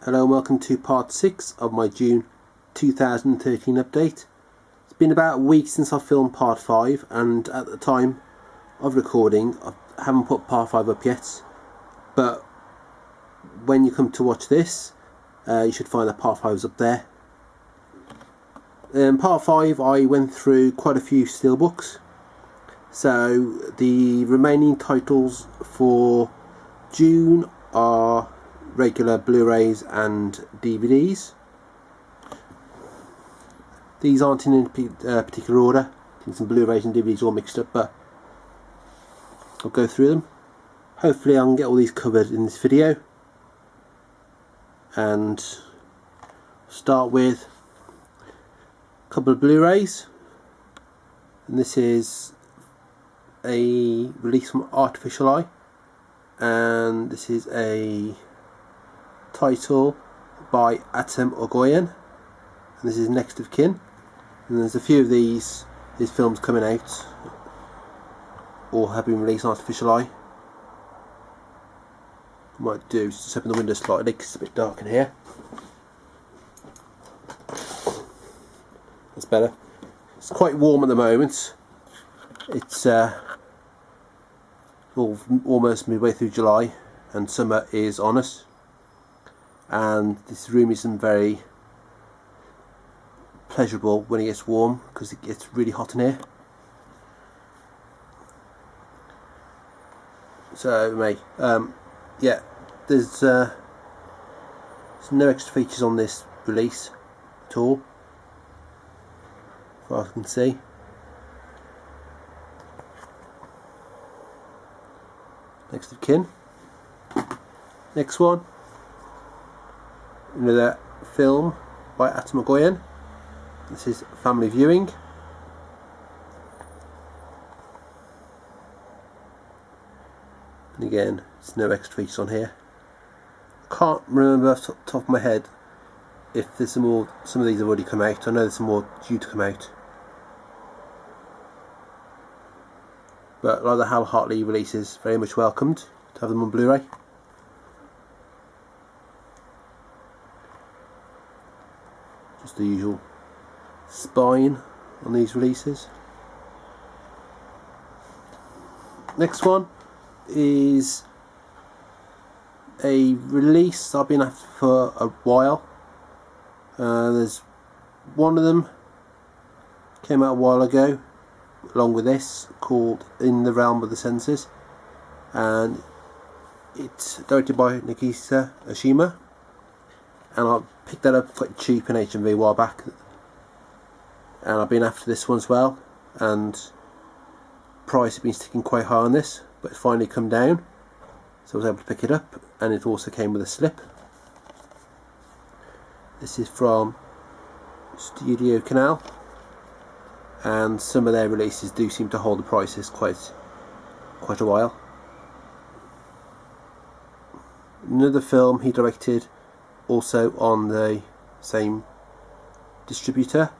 Hello and welcome to part 6 of my June 2013 update. It's been about a week since I filmed part 5, and at the time of recording I haven't put part 5 up yet, but when you come to watch this you should find that part 5 is up there. In part 5 I went through quite a few steelbooks, so the remaining titles for June are regular Blu-rays and DVDs. These aren't in any particular order. I think some Blu-rays and DVDs all mixed up, but I'll go through them. Hopefully I can get all these covered in this video. And start with a couple of Blu-rays. And this is a release from Artificial Eye, and this is a title by Atom Ogoyan, and this is Next of Kin. And there's a few of these films coming out or have been released on Artificial Eye. What I might do is just open the window slightly because it's a bit dark in here. That's better. It's quite warm at the moment. It's almost midway through July and summer is on us. And this room isn't very pleasurable when it gets warm because it gets really hot in here. So yeah, there's no extra features on this release at all, as far as I can see. Next of Kin. Next one, another film by Atom Ogoyan. This is Family Viewing. And again, there's no extra features on here. I can't remember off the top of my head if there's some of these have already come out. I know there's some more due to come out. But like the Hal Hartley releases, very much welcomed to have them on Blu-ray. Just the usual spine on these releases. Next one is a release I've been after for a while. There's one of them came out a while ago along with this, called In the Realm of the Senses, and it's directed by Nikisa Oshima, and I picked that up quite cheap in HMV a while back, and I've been after this one as well, and price has been sticking quite high on this, but it's finally come down, so I was able to pick it up, and it also came with a slip. This is from Studio Canal, and some of their releases do seem to hold the prices quite a while. Another film he directed, also on the same distributor,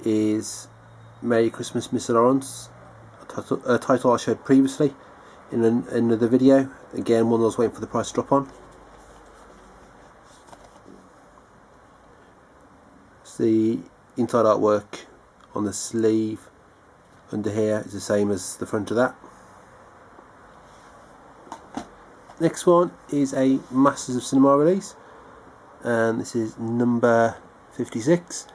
is Merry Christmas Miss Lawrence, a title I showed previously in another video. Again, one I was waiting for the price to drop on. So the inside artwork on the sleeve under here is the same as the front of that. Next one is a Masters of Cinema release, and this is number 56,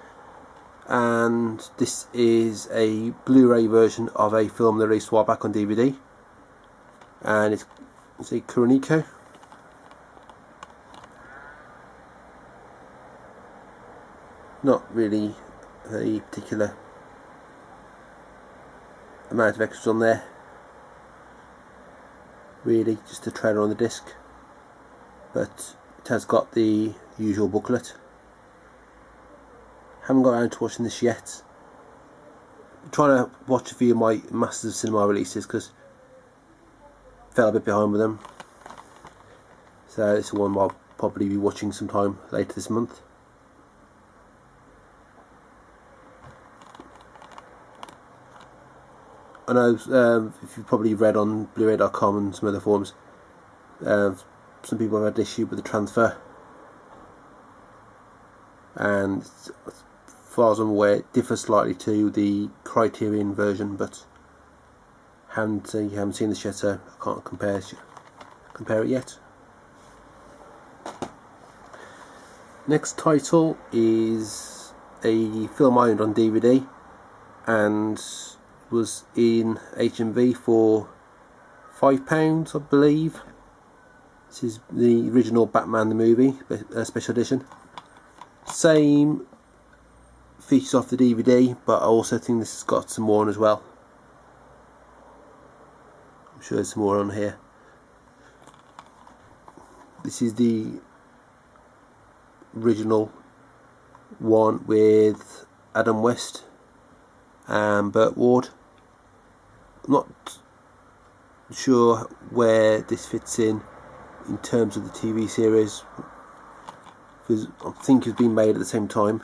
and this is a Blu-ray version of a film they released a while back on DVD, and it's a Kuroneko. Not really a particular amount of extras on there, really just a trailer on the disc, but it has got the usual booklet. Haven't got around to watching this yet. I'm trying to watch a few of my Masters of Cinema releases because I fell a bit behind with them, so this is one I'll probably be watching sometime later this month. I know if you've probably read on Blu-ray.com and some other forums, some people have had issue with the transfer and as far as I'm aware it differs slightly to the Criterion version, but you haven't seen this yet, so I can't compare it yet. Next title is a film I owned on DVD and was in HMV for £5, I believe. This is the original Batman the movie, special edition. Same features off the DVD, but I also think this has got some more on as well. I'm sure there's some more on here. This is the original one with Adam West and Burt Ward. I'm not sure where this fits in terms of the TV series, because I think it's been made at the same time,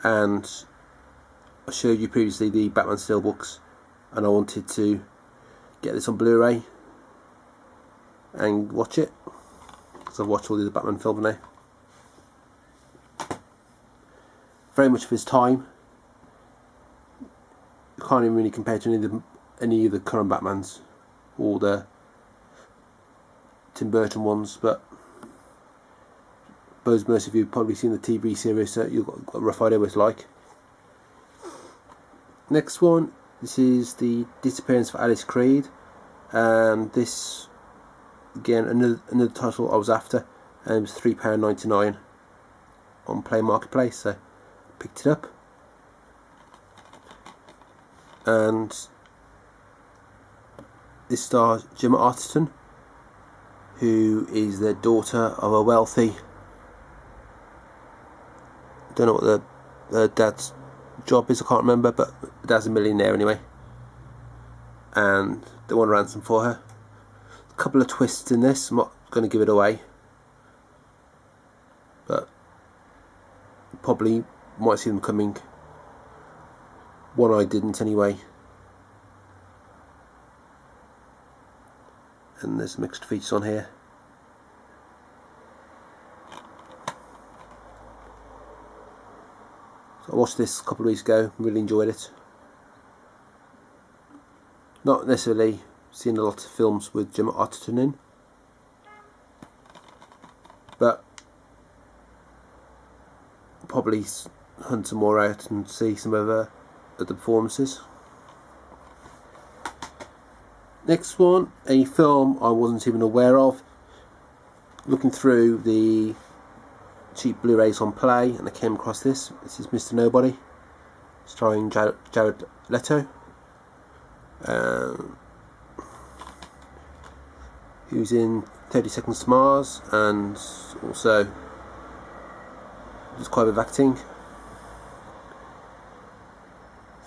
and I showed you previously the Batman steelbooks, and I wanted to get this on Blu-ray and watch it, because I've watched all the Batman films now. Very much of his time. You can't even really compare to any of the current Batmans or the Tim Burton ones, but I suppose most of you have probably seen the TV series, so you've got a rough idea what it's like. Next one, this is the Disappearance of Alice Creed, and this again another title I was after, and it was £3.99 on Play Marketplace, so picked it up. And this stars Gemma Arterton, who is the daughter of a wealthy, don't know what the dad's job is, I can't remember, but the dad's a millionaire anyway, and they want a ransom for her. A couple of twists in this, I'm not going to give it away, but probably might see them coming. One I didn't anyway. And there's mixed features on here. So I watched this a couple of weeks ago, really enjoyed it. Not necessarily seen a lot of films with Gemma Arterton in, but probably hunt some more out and see some of the performances. Next one, a film I wasn't even aware of. Looking through the cheap Blu-rays on Play, and I came across this. This is Mr. Nobody, starring Jared Leto, who's in 30 Seconds to Mars, and also does quite a bit of acting.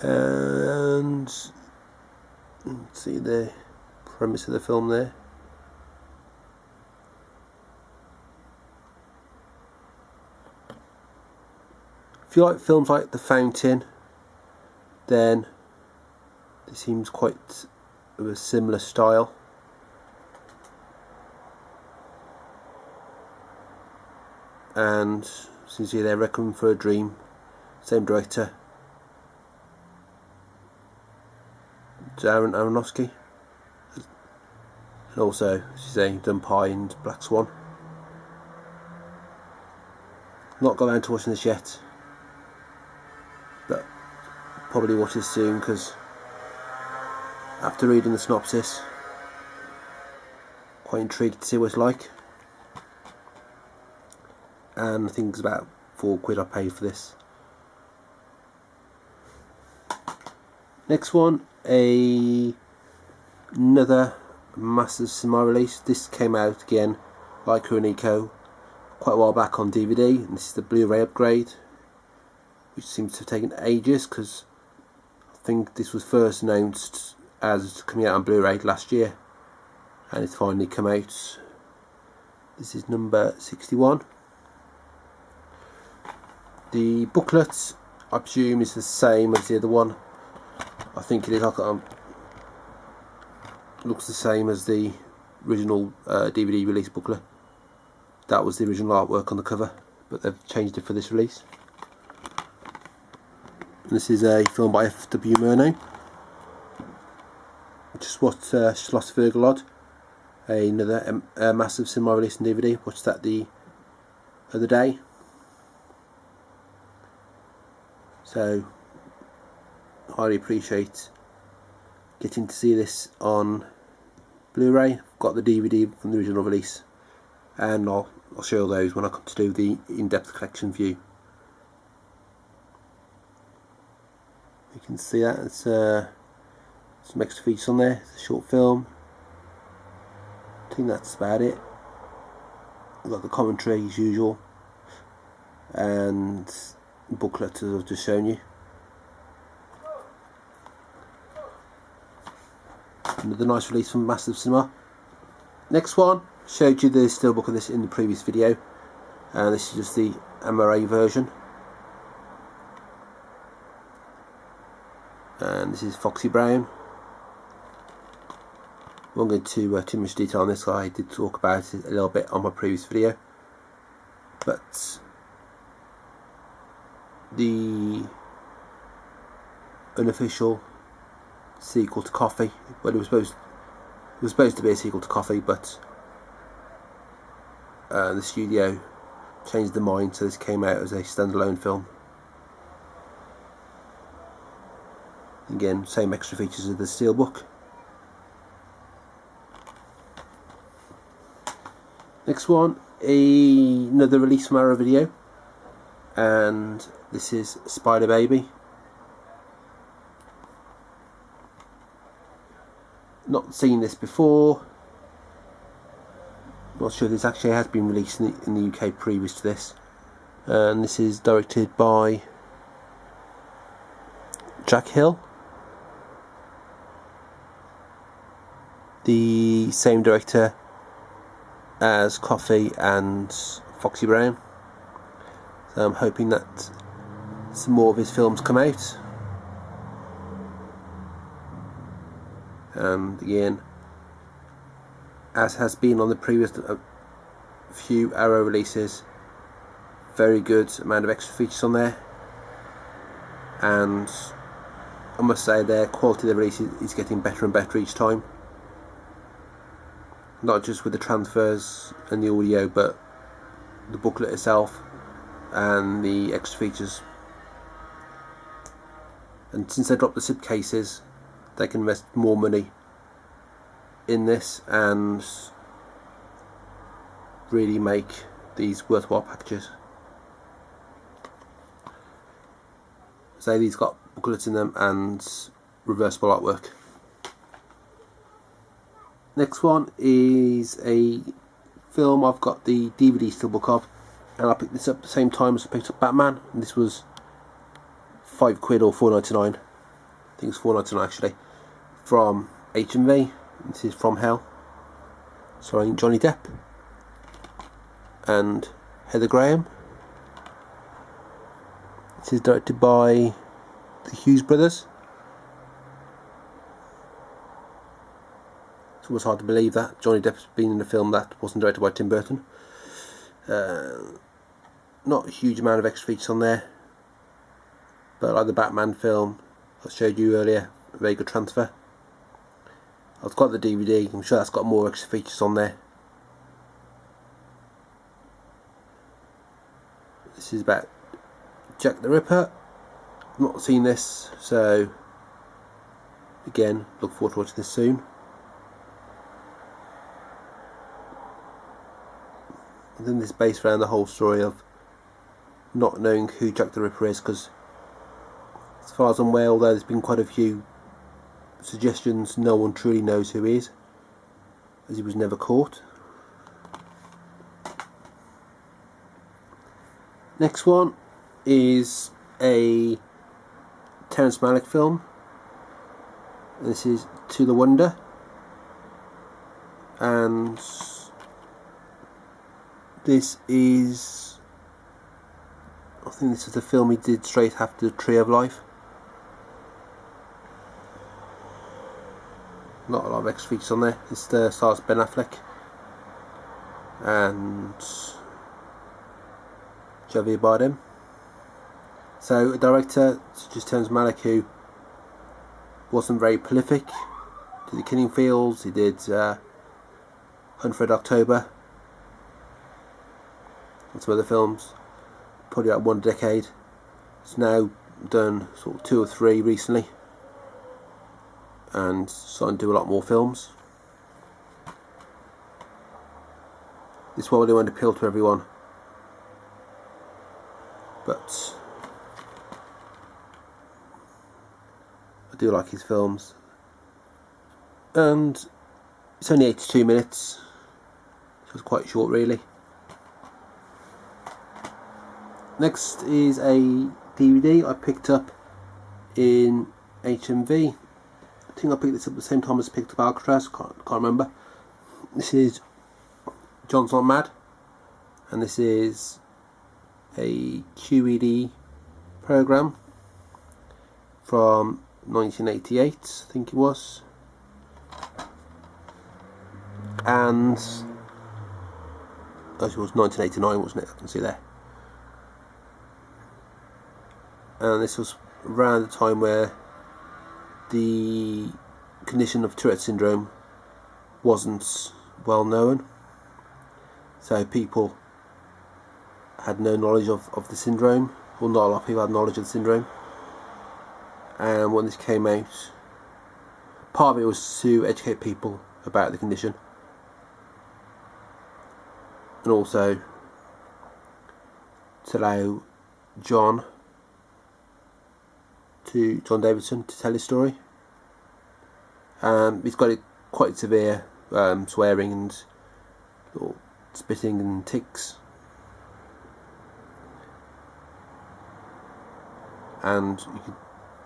And let's see the premise of the film there. If you like films like The Fountain, then this seems quite of a similar style. And since you're there, Requiem for a Dream, same director, Darren Aronofsky, and also, as you say, done Pie and Black Swan. Not got around to watching this yet, but probably watch this soon, because after reading the synopsis, quite intrigued to see what it's like. And I think it's about £4 I paid for this. Next one, another massive cinema release. This came out again, like Kuruniko, quite a while back on DVD, and this is the Blu-ray upgrade, which seems to have taken ages, because I think this was first announced as coming out on Blu-ray last year, and it's finally come out. This is number 61. The booklet, I presume, is the same as the other one. I think it is. Looks the same as the original DVD release booklet. That was the original artwork on the cover. but they've changed it for this release. And this is a film by F.W. Murnau. Just watched Schloss Vergelod, another massive cinema release and DVD. Watched that the other day. So, highly appreciate getting to see this on Blu-ray. I've got the DVD from the original release, and I'll show those when I come to do the in-depth collection view. You can see that it's some extra features on there. It's a short film. I think that's about it. I've got the commentary as usual, and booklet as I've just shown you. Another nice release from Massive Cinema. Next one, showed you the steelbook of this in the previous video, and this is just the MRA version. And this is Foxy Brown. I won't go into too much detail on this. I did talk about it a little bit on my previous video, but the unofficial sequel to Coffee, well, it was supposed to be a sequel to Coffee, but the studio changed their mind, so this came out as a standalone film. Again, same extra features as the steelbook. Next one, another release from our video, and this is Spider Baby. Not seen this before. Not sure this actually has been released in the UK previous to this. And this is directed by Jack Hill, the same director as Coffee and Foxy Brown. So I'm hoping that some more of his films come out. And again, as has been on the previous few Arrow releases, very good amount of extra features on there, and I must say their quality of the release is getting better and better each time. Not just with the transfers and the audio, but the booklet itself and the extra features. And since they dropped the zip cases, they can invest more money in this and really make these worthwhile packages. So these got booklets in them and reversible artwork. Next one is a film I've got the DVD steelbook of, and I picked this up at the same time as I picked up Batman, and this was £5 or £4.99. I think it's £4.99 actually, from H&V. This is From Hell, starring Johnny Depp and Heather Graham. This is directed by the Hughes brothers. It's almost hard to believe that Johnny Depp's been in a film that wasn't directed by Tim Burton. Not a huge amount of extra features on there, but like the Batman film I showed you earlier, a very good transfer. I've got the DVD, I'm sure that's got more extra features on there. This is about Jack the Ripper. I've not seen this, so again, look forward to watching this soon. I think this is based around the whole story of not knowing who Jack the Ripper is, because as far as I'm aware, although there's been quite a few suggestions, no one truly knows who he is, as he was never caught. Next one is a Terrence Malick film. This is To the Wonder, and this is, I think this is the film he did straight after Tree of Life. Not a lot of extra features on there. This stars Ben Affleck and Javier Bardem. So a director such as Terrence Malick, who wasn't very prolific, did The Killing Fields, he did Hunt for Red October and some other films, probably about one a decade. He's now done sort of 2 or 3 recently and starting to do a lot more films. This probably won't appeal to everyone, but I do like his films, and it's only 82 minutes, so it's quite short really. Next is a DVD I picked up in HMV. I think I picked this up at the same time as I picked up Alcatraz, can't remember. This is John's Not Mad, and this is a QED program from 1988, I think it was, and it was 1989, wasn't it? I can see there. And this was around the time where the condition of Tourette syndrome wasn't well known, so people had no knowledge of the syndrome, or not a lot of people had knowledge of the syndrome. And when this came out, part of it was to educate people about the condition, and also to allow John Davidson to tell his story. He's got it quite severe, swearing and spitting and tics, and it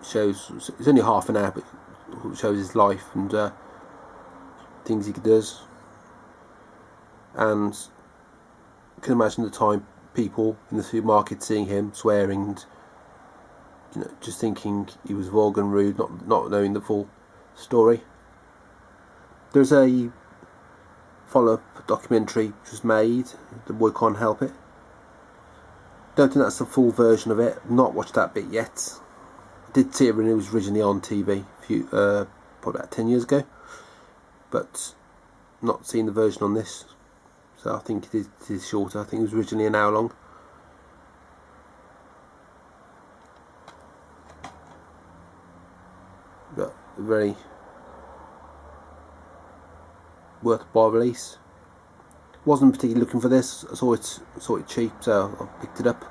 shows, it's only half an hour, but it shows his life and things he does. And you can imagine the time people in the supermarket seeing him swearing and, you know, just thinking he was vulgar and rude, not knowing the full story. There's a follow-up documentary which was made, The Boy Can't Help It. Don't think that's the full version of it. Not watched that bit yet. I did see it when it was originally on TV probably about 10 years ago, but not seen the version on this. So I think it is shorter. I think it was originally an hour long. But a very worthwhile release. Wasn't particularly looking for this. I saw it cheap, so I picked it up.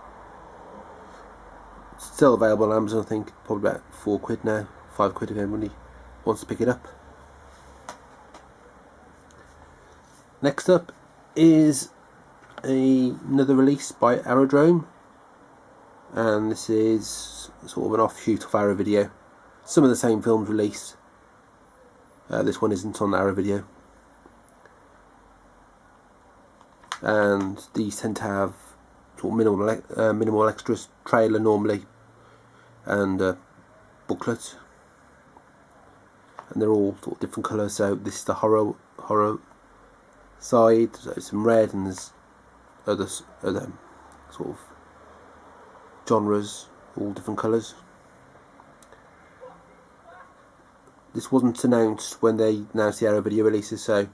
It's still available on Amazon, I think, probably about £4 now, £5 if anybody wants to pick it up. Next up is another release by Aerodrome, and this is sort of an offshoot of Arrow Video. Some of the same films released. This one isn't on Arrow Video, and these tend to have sort of minimal extras, trailer normally, and booklet, and they're all sort of different colours. So this is the horror side, so some red, and there's other sort of genres, all different colours. This wasn't announced when they announced the Arrow Video releases, so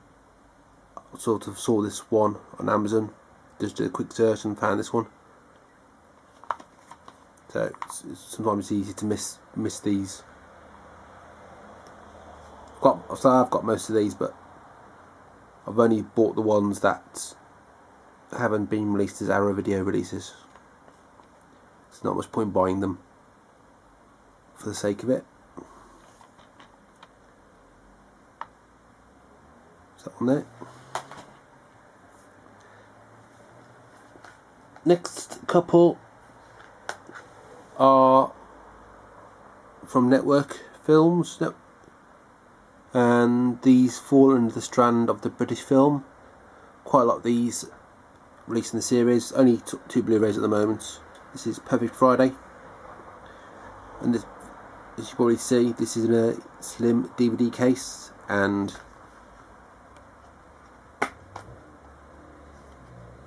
I sort of saw this one on Amazon, just did a quick search and found this one. So sometimes it's easy to miss these. I've got most of these, but I've only bought the ones that haven't been released as Arrow Video releases. There's not much point buying them for the sake of it. Is that one there? Next couple are from Network Films, and these fall under the strand of the British film. Quite a lot of these released in the series. Only 2 Blu-rays at the moment. This is Perfect Friday, and this, as you probably see, this is in a slim DVD case, and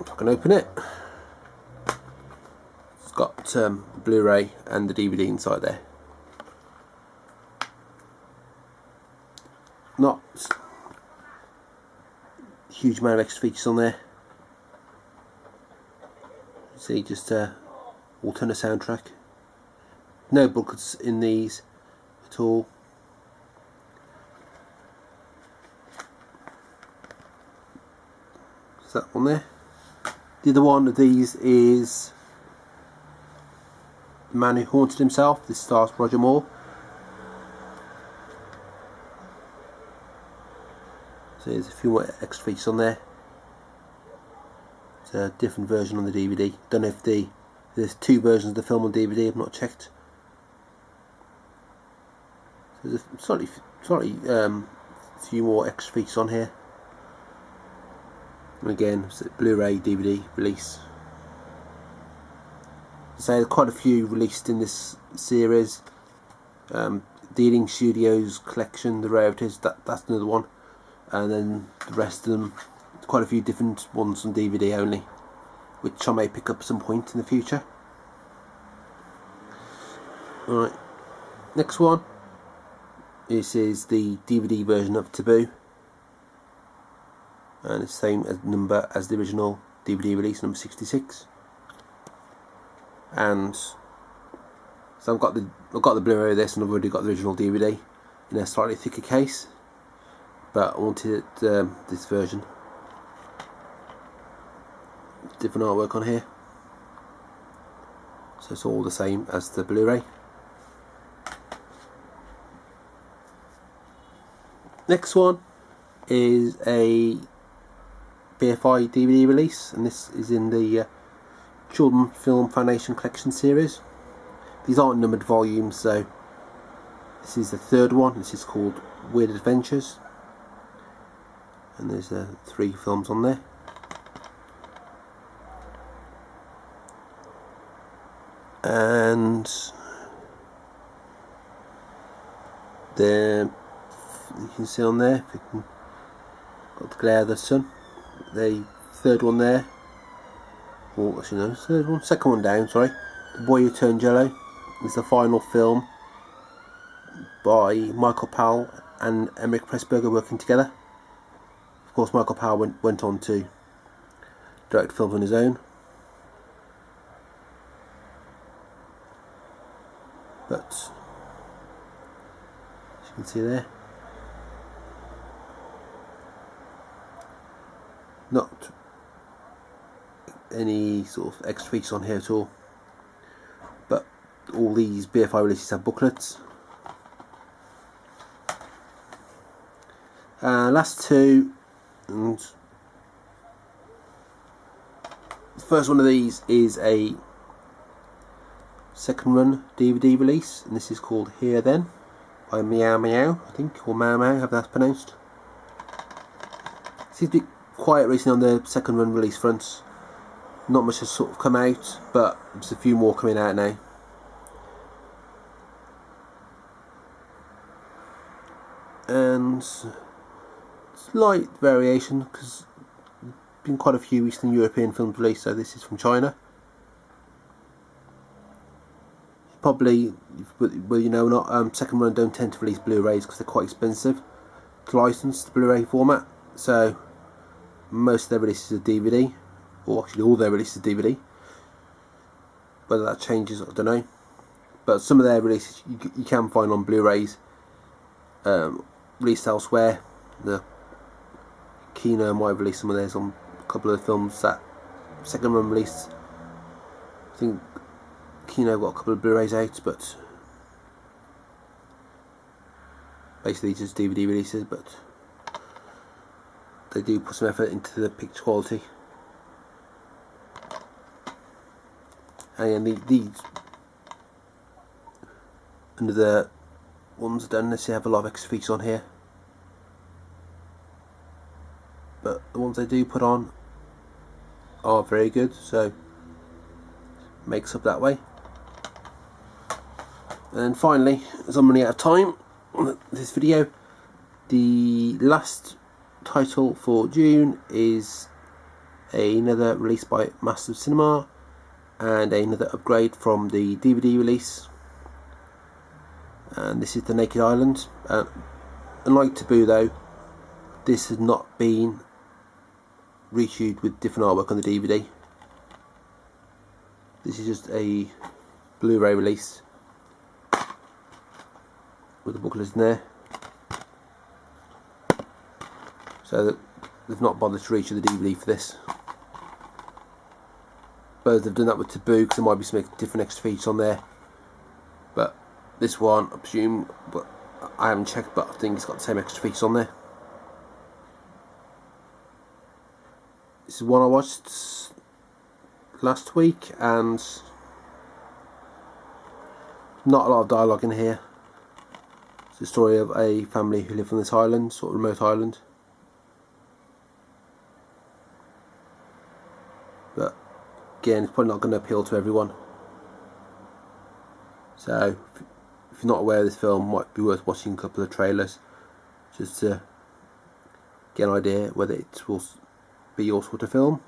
if I can open it, got Blu-ray and the DVD inside there. Not a huge amount of extra features on there. See, just alternate soundtrack. No booklets in these at all. Is that one there? The other one of these is The Man Who Haunted Himself. This stars Roger Moore. So there's a few more extra features on there. It's a different version on the DVD. Don't know if there's two versions of the film on DVD. I've not checked. So there's a slightly few more extra features on here. And again, it's a Blu-ray DVD release. So there's quite a few released in this series. Dealing Studios collection, the rarities. That's another one. And then the rest of them, quite a few different ones on DVD only, which I may pick up at some point in the future. Alright, next one. This is the DVD version of Taboo, and it's the same as number as the original DVD release, number 66. And so I've got the Blu-ray of this, and I've already got the original DVD in a slightly thicker case. But I wanted this version. Different artwork on here. So it's all the same as the Blu-ray. Next one is a BFI DVD release, and this is in the Children Film Foundation Collection series. These aren't numbered volumes, so this is the third one. This is called Weird Adventures. And there's 3 films on there. And there, you can see on there, if you can, got the glare of the sun. The third one there. Oh, actually no, third one, second one down. Sorry, The Boy Who Turned Yellow is the final film by Michael Powell and Emmerich Pressburger working together. Of course, Michael Powell went on to direct films on his own, but as you can see there, not any sort of extra features on here at all. But all these BFI releases have booklets. Last two. And the first one of these is a second run DVD release, and this is called Here Then by Meow Meow, I think, or Meow Meow, however that's pronounced. Seems to be quiet recently on the second run release fronts. Not much has sort of come out, but there's a few more coming out now. And slight variation, because there's been quite a few Eastern European films released, so this is from China. Probably, well, you know, not second run don't tend to release Blu-rays because they're quite expensive to license the Blu-ray format. So most of their releases are DVD, or actually all their releases are DVD. Whether that changes, I don't know. But some of their releases you can find on Blu-rays released elsewhere. The Kino might release some of theirs on a couple of the films that second run released. I think Kino got a couple of Blu-rays out, but basically just DVD releases, but they do put some effort into the picture quality. And these under the ones that don't necessarily have a lot of extra features on here, but the ones they do put on are very good, so makes up that way. And then finally, as I'm running out of time on this video, the last title for June is another release by Massive Cinema, and another upgrade from the DVD release, and this is the Naked Island. Unlike Taboo though, this has not been reissued with different artwork on the DVD. This is just a Blu-ray release with the booklet in there, so that they've not bothered to reissue the DVD for this. But they've done that with Taboo because there might be some different extra features on there. But this one, I presume, but I haven't checked, but I think it's got the same extra features on there. This is one I watched last week, and not a lot of dialogue in here. It's the story of a family who live on this island, sort of remote island. But again, it's probably not going to appeal to everyone. So if you're not aware of this film, it might be worth watching a couple of trailers just to get an idea whether it will be your sort of film.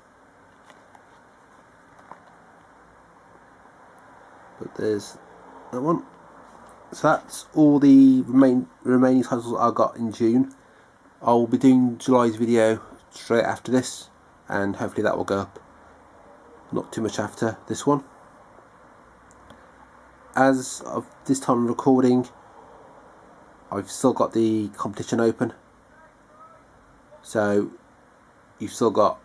But there's that one. So that's all the remaining titles I got in June. I'll be doing July's video straight after this, and hopefully that will go up not too much after this one. As of this time of recording, I've still got the competition open, so you've still got,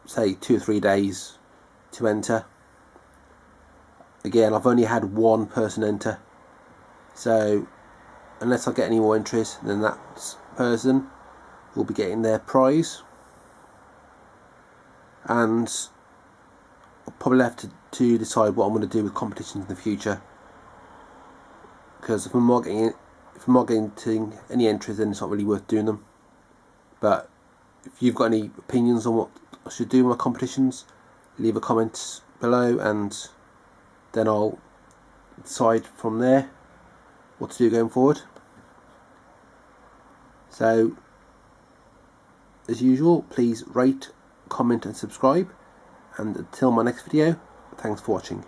say, 2 or 3 days to enter. Again, I've only had one person enter, so unless I get any more entries, then that person will be getting their prize. And I'll probably have to decide what I'm going to do with competitions in the future, because if I'm not getting any entries, then it's not really worth doing them. But if you've got any opinions on what I should do with my competitions, leave a comment below, and then I'll decide from there what to do going forward. So, as usual, please rate, comment and subscribe, and until my next video, thanks for watching.